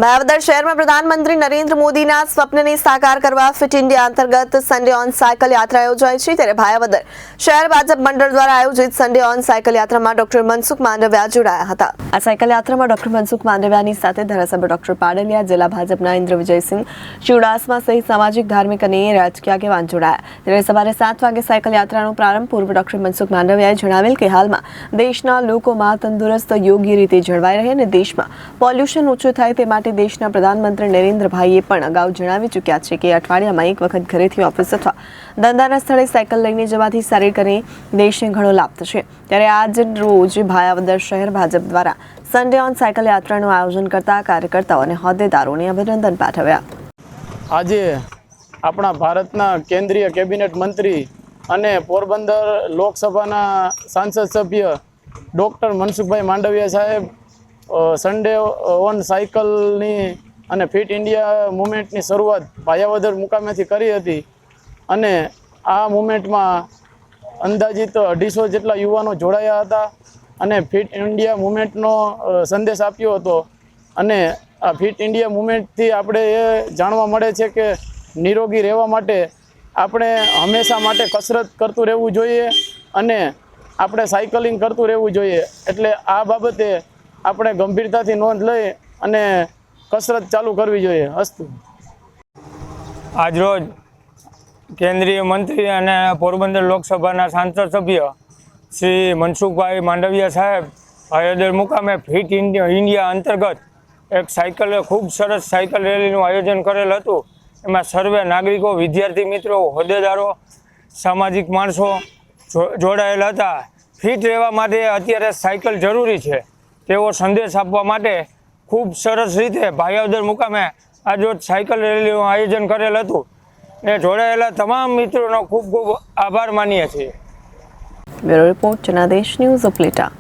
ભાવનગર શહેરમાં પ્રધાનમંત્રી નરેન્દ્ર મોદીના સ્વપ્નને સાકાર કરવા ફિટ ઇન્ડિયા અંતર્ગત સન્ડે ઓન સાયકલ યાત્રા યોજાઈ છે। ત્યારે ભાવનગર શહેર ભાજપ મંડળ દ્વારા આયોજિત સન્ડે ઓન સાયકલ યાત્રામાં ડોક્ટર મનસુખ માંડવિયા જોડાયા હતા। આ સાયકલ યાત્રામાં ડોક્ટર મનસુખ માંડવિયાની સાથે ધારાસભ્ય ડોક્ટર પાડલિયા, જિલ્લા ભાજપના ઇન્દ્ર વિજયસિંહ ચુડાસમા સહિત સામાજિક, ધાર્મિક અને રાજકીય આગેવાન જોડાયા। ત્યારે સવારે 7 વાગે સાયકલ યાત્રાનો પ્રારંભ પૂર્વ ડોક્ટર મનસુખ માંડવિયાએ જણાવેલ કે હાલમાં દેશના લોકોમાં તંદુરસ્ત યોગ્ય રીતે જળવાઈ રહે અને દેશમાં પોલ્યુશન ઓછું થાય તે માટે દેશના પ્રધાનમંત્રી નરેન્દ્રભાઈએ પણ અગાઉ જણાવી ચૂક્યા છે કે અઠવાડિયામાં એક વખત ઘરેથી ઓફિસ અથવા ધંધાના સ્થળે સાયકલ લઈને જવાથી શારીરિક અને દેશને ઘણો લાભ થશે। ત્યારે આજ રોજ ભાવનગર શહેર ભાજપ દ્વારા સન્ડે ઓન સાયકલ યાત્રાનું આયોજન કરતા કાર્યકર્તાઓ અને હોદ્દેદારોને અભિનંદન પાઠવ્યા। આજે આપણા ભારતના કેન્દ્રીય કેબિનેટ મંત્રી અને પોરબંદર લોકસભાના સાંસદ સભ્ય ડૉક્ટર મનસુખભાઈ માંડવિયા સાહેબ સન્ડે ઓન સાયકલની અને ફિટ ઇન્ડિયા મુવમેન્ટની શરૂઆત ભાયાવદર મુકામેથી કરી હતી અને આ મુવમેન્ટમાં અંદાજિત 250 જેટલા યુવાનો જોડાયા હતા અને ફિટ ઇન્ડિયા મુવમેન્ટનો સંદેશ આપ્યો હતો। અને આ ફિટ ઇન્ડિયા મુવમેન્ટથી આપણે એ જાણવા મળે છે કે નિરોગી રહેવા માટે આપણે હંમેશા માટે કસરત કરતું રહેવું જોઈએ અને આપણે સાયકલિંગ કરતું રહેવું જોઈએ। એટલે આ બાબતે આપણે ગંભીરતાથી નોંધ લઈ અને કસરત ચાલુ કરવી જોઈએ। અસ્તુ। આજરોજ કેન્દ્રીય મંત્રી અને પોરબંદર લોકસભાના સાંસદ સભ્ય શ્રી મનસુખભાઈ માંડવિયા સાહેબ ભાયાવદર મુકામે ફિટ ઇન્ડિયા અંતર્ગત એક સાયકલ ખૂબ સરસ સાયકલ રેલીનું આયોજન કરેલ હતું। એમાં સર્વે નાગરિકો, વિદ્યાર્થી મિત્રો, હોદ્દેદારો, સામાજિક માણસો જોડાયેલા હતા। ફિટ રહેવા માટે અત્યારે સાયકલ જરૂરી છે તેવો સંદેશ આપવા માટે ખૂબ સરસ રીતે ભાયાવદર મુકામે આજરોજ સાયકલ રેલીનું આયોજન કરેલ હતું ને જોડાયેલા તમામ મિત્રોનો ખૂબ ખૂબ આભાર માનીએ છીએ। Bureau report Janadesh news Upleta.